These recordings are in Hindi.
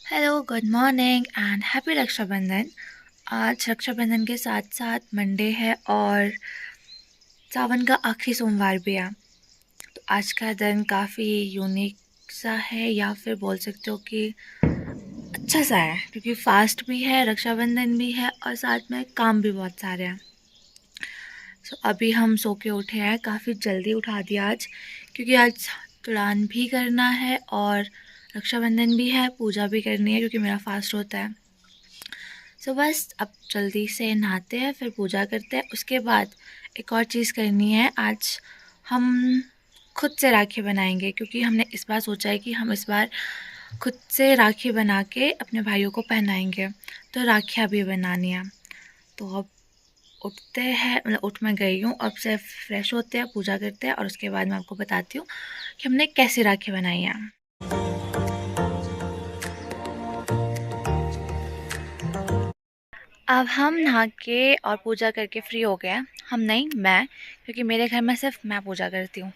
Hello, good morning and happy Rakshabandhan. आज रक्षाबंधन के साथ साथ मंडे है और सावन का आखिरी सोमवार भी है। तो आज का दिन काफ़ी यूनिक सा है या फिर बोल सकते हो कि अच्छा सा है, क्योंकि फास्ट भी है, रक्षाबंधन भी है और साथ में काम भी बहुत सारे हैं। अभी हम सो के उठे हैं, काफ़ी जल्दी उठा दिया आज, क्योंकि आज तुड़ान भी करना है और रक्षाबंधन भी है, पूजा भी करनी है क्योंकि मेरा फास्ट होता है। बस अब जल्दी से नहाते हैं, फिर पूजा करते हैं। उसके बाद एक और चीज़ करनी है, आज हम खुद से राखी बनाएंगे, क्योंकि हमने इस बार सोचा है कि हम इस बार खुद से राखी बना के अपने भाइयों को पहनाएंगे। तो राखियाँ भी बनानी है। तो अब उठते हैं, मतलब उठ मैं गई हूँ, अब से फ्रेश होते हैं, पूजा करते हैं और उसके बाद मैं आपको बताती हूँ कि हमने कैसे राखी बनाई है। अब हम नहा के और पूजा करके फ्री हो गए हैं। हम नहीं, मैं, क्योंकि मेरे घर में सिर्फ मैं पूजा करती हूँ।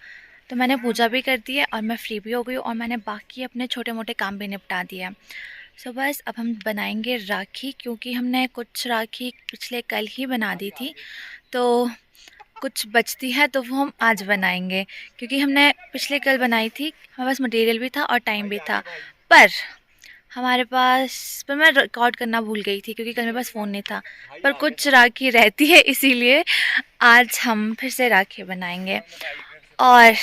तो मैंने पूजा भी कर दी है और मैं फ्री भी हो गई हूँ और मैंने बाकी अपने छोटे मोटे काम भी निपटा दिए हैं। बस अब हम बनाएंगे राखी, क्योंकि हमने कुछ राखी पिछले कल ही बना दी थी, तो कुछ बचती है तो वो हम आज बनाएंगे, क्योंकि हमने पिछले कल बनाई थी, हमारे पास मटेरियल भी था और टाइम भी था। पर हमारे पास, पर मैं रिकॉर्ड करना भूल गई थी क्योंकि कल मेरे पास फ़ोन नहीं था। पर कुछ राखी रहती है, इसीलिए आज हम फिर से राखी बनाएंगे। और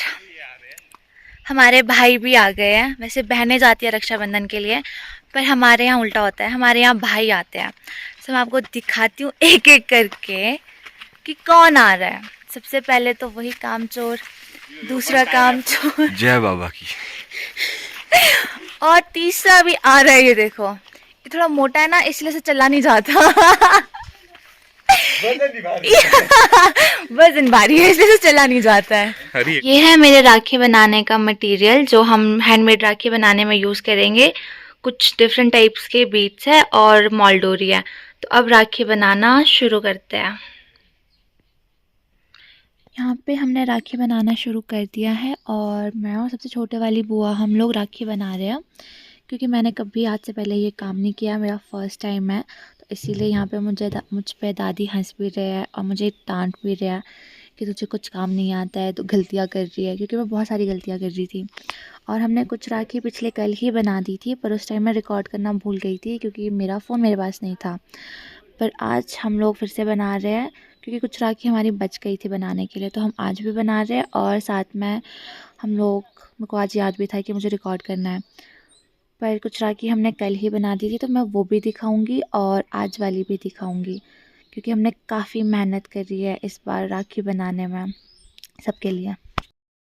हमारे भाई भी आ गए हैं। वैसे बहनें जाती है रक्षाबंधन के लिए, पर हमारे यहाँ उल्टा होता है, हमारे यहाँ भाई आते हैं। मैं आपको दिखाती हूँ एक एक करके कि कौन आ रहा है। सबसे पहले तो वही कामचोर, दूसरा कामचोर, जय बाबा की। और तीसरा भी आ रहा है। ये देखो, ये थोड़ा मोटा है ना, इसलिए से चला नहीं जाता। वजन भारी है, इसलिए से चला नहीं जाता है। ये है मेरे राखी बनाने का मटेरियल, जो हम हैंडमेड राखी बनाने में यूज़ करेंगे। कुछ डिफरेंट टाइप्स के बीट्स है और मॉलडोरी है। तो अब राखी बनाना शुरू करते हैं। यहाँ पे हमने राखी बनाना शुरू कर दिया है और मैं और सबसे छोटे वाली बुआ हम लोग राखी बना रहे हैं, क्योंकि मैंने कभी आज से पहले ये काम नहीं किया, मेरा फर्स्ट टाइम है। तो इसीलिए यहाँ पे मुझ पे दादी हंस भी रहे हैं और मुझे डांट भी रहे हैं कि तुझे कुछ काम नहीं आता है, तो गलतियाँ कर रही है, क्योंकि मैं बहुत सारी गलतियाँ कर रही थी। और हमने कुछ राखी पिछले कल ही बना दी थी, पर उस टाइम मैं रिकॉर्ड करना भूल गई थी क्योंकि मेरा फ़ोन मेरे पास नहीं था। पर आज हम लोग फिर से बना रहे हैं, क्योंकि कुछ राखी हमारी बच गई थी बनाने के लिए, तो हम आज भी बना रहे हैं। और साथ में हम लोग, मेरे को आज याद भी था कि मुझे रिकॉर्ड करना है, पर कुछ राखी हमने कल ही बना दी थी, तो मैं वो भी दिखाऊंगी और आज वाली भी दिखाऊंगी, क्योंकि हमने काफ़ी मेहनत करी है इस बार राखी बनाने में सबके लिए।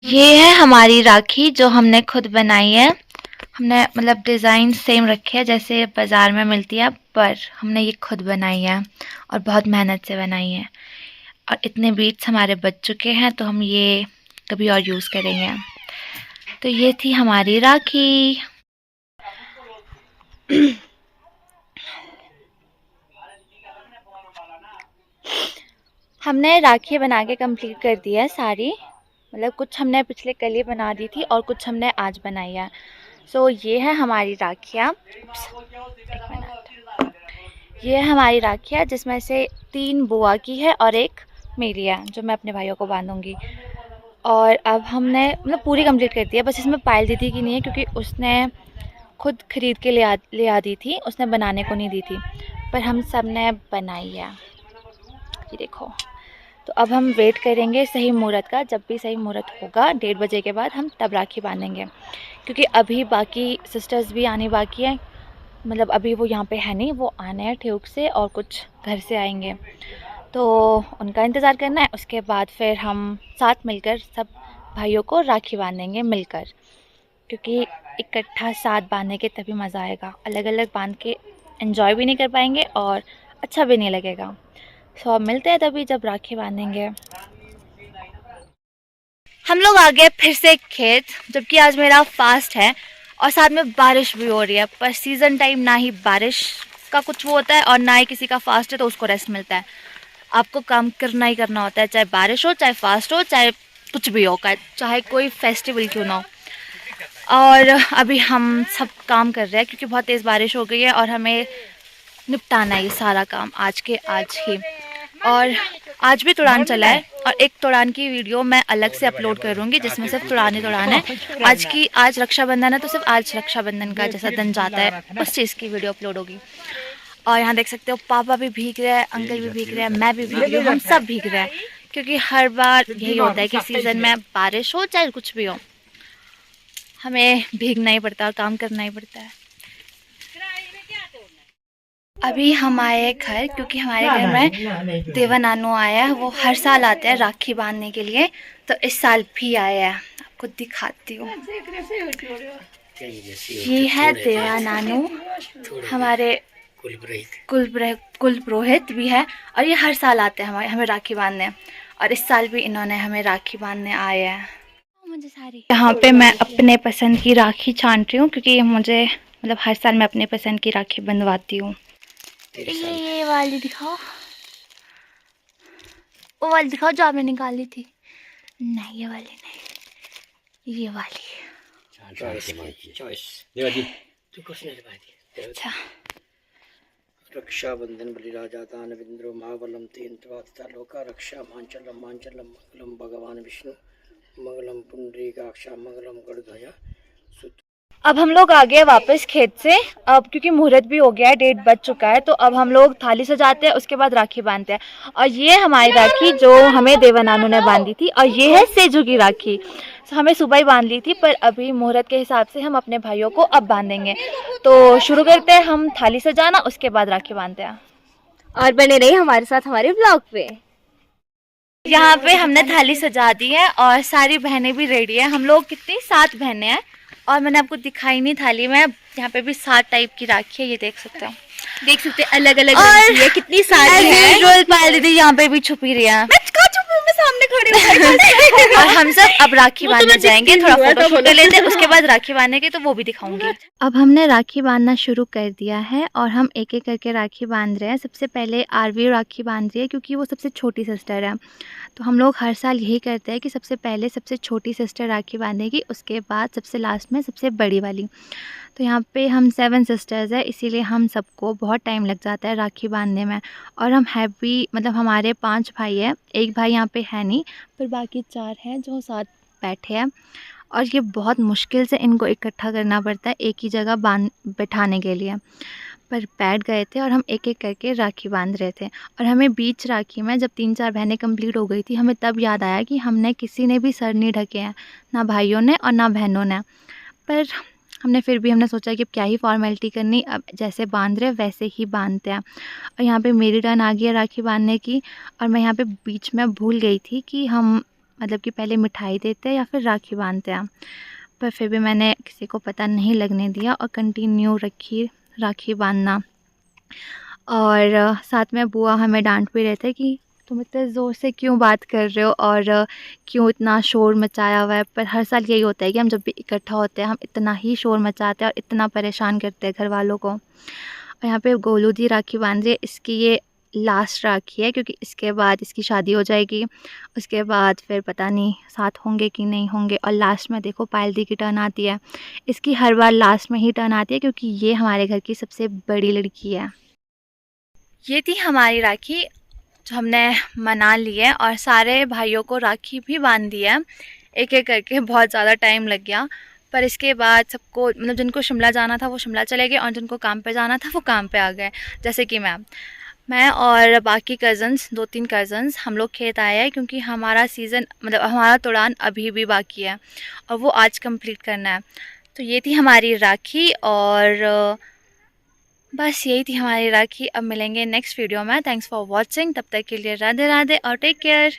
ये है हमारी राखी जो हमने खुद बनाई है। हमने मतलब डिज़ाइन सेम रखे है जैसे बाज़ार में मिलती है, पर हमने ये खुद बनाई है और बहुत मेहनत से बनाई है। और इतने बीट्स हमारे बच चुके हैं, तो हम ये कभी और यूज़ करेंगे। तो ये थी हमारी राखी। हमने राखी बना के कंप्लीट कर दी है सारी, मतलब कुछ हमने पिछले कल ही बना दी थी और कुछ हमने आज बनाई है। ये है हमारी राखियाँ। एक मिनट। ये है हमारी राखियाँ, जिसमें से 3 बुआ की है और एक मेरी है, जो मैं अपने भाइयों को बांधूंगी। और अब हमने मतलब पूरी कंप्लीट कर दी है, बस इसमें पायल दीदी की नहीं है, क्योंकि उसने खुद खरीद के ले आ दी थी, उसने बनाने को नहीं दी थी। पर हम सब ने बनाई है, ये देखो। तो अब हम वेट करेंगे सही मुहूर्त का, जब भी सही मुहूर्त होगा 1:30 बजे के बाद हम तब राखी बांधेंगे, क्योंकि अभी बाकी सिस्टर्स भी आनी बाकी है। मतलब अभी वो यहाँ पे है नहीं, वो आने हैं ठेउक से और कुछ घर से आएंगे, तो उनका इंतज़ार करना है। उसके बाद फिर हम साथ मिलकर सब भाइयों को राखी बांधेंगे मिलकर, क्योंकि इकट्ठा साथ बांधने के तभी मज़ा आएगा, अलग अलग बांध के एंजॉय भी नहीं कर पाएंगे और अच्छा भी नहीं लगेगा। अब मिलते हैं तभी जब राखी बांधेंगे। हम लोग आ गए फिर से खेत, जबकि आज मेरा फास्ट है और साथ में बारिश भी हो रही है। पर सीज़न टाइम ना ही बारिश का कुछ वो होता है और ना ही किसी का फास्ट है तो उसको रेस्ट मिलता है। आपको काम करना ही करना होता है, चाहे बारिश हो, चाहे फास्ट हो, चाहे कुछ भी हो, चाहे कोई फेस्टिवल क्यों ना हो। और अभी हम सब काम कर रहे हैं क्योंकि बहुत तेज़ बारिश हो गई है और हमें निपटाना है ये सारा काम आज के आज ही। और आज भी तोड़ान चला है और एक तोड़ान की वीडियो मैं अलग से अपलोड करूँगी जिसमें सिर्फ तोड़ान ही तोड़ान है। आज रक्षाबंधन है तो सिर्फ आज रक्षाबंधन का जैसा दिन जाता है उस चीज़ की वीडियो अपलोड होगी। और यहाँ देख सकते हो पापा भी भीग रहे हैं, अंकल भी भीग रहे हैं, मैं भी भीग रही हूँ, हम सब भीग रहे हैं क्योंकि हर बार यही होता है कि सीज़न में बारिश हो चाहे कुछ भी हो हमें भीगना ही पड़ता है और काम करना ही पड़ता है। अभी हम आए घर क्योंकि हमारे घर में देवा नानू आया है। वो हर साल आते हैं राखी बांधने के लिए, तो इस साल भी आया है। आपको दिखाती हूँ, ये है देवा नानू, हमारे कुल पुरोहित भी है और ये हर साल आते हैं हमें राखी बांधने, और इस साल भी इन्होंने हमें राखी बांधने आए हैं। मुझे सारी यहाँ पे मैं अपने पसंद की राखी छांट रही हूँ क्योंकि मुझे मतलब हर साल मैं अपने पसंद की राखी बंधवाती हूँ। ये वाली दिखाओ, वो वाली दिखाओ जो आपने निकाली थी। नहीं ये वाली नहीं, ये वाली। अच्छा, रक्षाबंधन बलिराजा दानवेंद्रो महाबलम तेन त्वातिता लोका रक्षा मांचलम मांचलम मंगलम भगवान विष्णु मंगलम पुंडरीकाक्षा मंगलम गरुड़ध्वजा। अब हम लोग आ गए वापस खेत से, अब क्योंकि मुहूर्त भी हो गया है, 1:30 बज चुका है, तो अब हम लोग थाली सजाते हैं, उसके बाद राखी बांधते हैं। और ये हमारी राखी जो हमें देवा नानू ने बांधी थी, और ये है सेजू की राखी, हमें सुबह ही बांध ली थी, पर अभी मुहूर्त के हिसाब से हम अपने भाइयों को अब बांधेंगे। तो शुरू करते हैं हम थाली सजाना, उसके बाद राखी बांधते हैं। और बने रही हमारे साथ हमारे ब्लॉग पे। यहाँ पे हमने थाली सजा दी है और सारी बहनें भी रेडी है। हम लोग कितनी 7 बहनें हैं और मैंने आपको दिखाई नहीं थाली में, यहाँ पे भी 7 टाइप की राखी है, ये देख सकते हो, अलग अलग रंग की है, कितनी सारी है। पायल दीदी यहाँ पे भी छुपी रही है, मैं सामने खड़ी हूँ। और हम सब अब राखी बांधने जाएंगे, थोड़ा फोटो लेते हैं, उसके बाद राखी बांधने के तो वो भी दिखाऊंगी। अब हमने राखी बांधना शुरू कर दिया है और हम एक एक करके राखी बांध रहे हैं। सबसे पहले आरवी राखी बांध रही है क्योंकि वो सबसे छोटी सिस्टर है, तो हम लोग हर साल यही करते हैं कि सबसे पहले सबसे छोटी सिस्टर राखी बांधेगी, उसके बाद सबसे लास्ट में सबसे बड़ी वाली। तो यहाँ पे हम 7 सिस्टर्स हैं, इसीलिए हम सबको बहुत टाइम लग जाता है राखी बांधने में। और हम हैप्पी मतलब हमारे 5 भाई हैं, एक भाई यहाँ पे है नहीं, पर बाकी 4 हैं जो साथ बैठे हैं। और ये बहुत मुश्किल से इनको इकट्ठा करना पड़ता है एक ही जगह बैठाने के लिए, पर बैठ गए थे और हम एक एक करके राखी बांध रहे थे। और हमें बीच राखी में जब 3-4 बहनें कंप्लीट हो गई थी, हमें तब याद आया कि हमने किसी ने भी सर नहीं ढके हैं, ना भाइयों ने और ना बहनों ने। पर हमने सोचा कि अब क्या ही फॉर्मेलिटी करनी, अब जैसे बांध रहे वैसे ही बांधते हैं। और यहाँ पे मेरी टर्न आ गई है राखी बांधने की, और मैं यहाँ पे बीच में भूल गई थी कि हम मतलब कि पहले मिठाई देते हैं या फिर राखी बांधते हैं, पर फिर भी मैंने किसी को पता नहीं लगने दिया और कंटिन्यू रखी राखी बांधना। और साथ में बुआ हमें डांट भी रहे थे कि तुम इतने ज़ोर से क्यों बात कर रहे हो और क्यों इतना शोर मचाया हुआ है। पर हर साल यही होता है कि हम जब भी इकट्ठा होते हैं हम इतना ही शोर मचाते हैं और इतना परेशान करते हैं घर वालों को। और यहाँ पे गोलू दी राखी बांध रही है, इसकी ये लास्ट राखी है क्योंकि इसके बाद इसकी शादी हो जाएगी, उसके बाद फिर पता नहीं साथ होंगे कि नहीं होंगे। और लास्ट में देखो पायल दी की टर्न आती है, इसकी हर बार लास्ट में ही टर्न आती है क्योंकि ये हमारे घर की सबसे बड़ी लड़की है। ये थी हमारी राखी जो हमने मना ली है, और सारे भाइयों को राखी भी बांध दी है एक एक करके। बहुत ज़्यादा टाइम लग गया, पर इसके बाद सबको मतलब जिनको शिमला जाना था वो शिमला चले गए और जिनको काम पे जाना था वो काम पे आ गए। जैसे कि मैं और बाकी कज़न्स 2-3 कज़न्स हम लोग खेत आए हैं क्योंकि हमारा सीज़न मतलब हमारा तोड़ान अभी भी बाकी है और वो आज कंप्लीट करना है। तो ये थी हमारी राखी और बस यही थी हमारी राखी। अब मिलेंगे नेक्स्ट वीडियो में। थैंक्स फॉर वॉचिंग, तब तक के लिए राधे राधे और टेक केयर।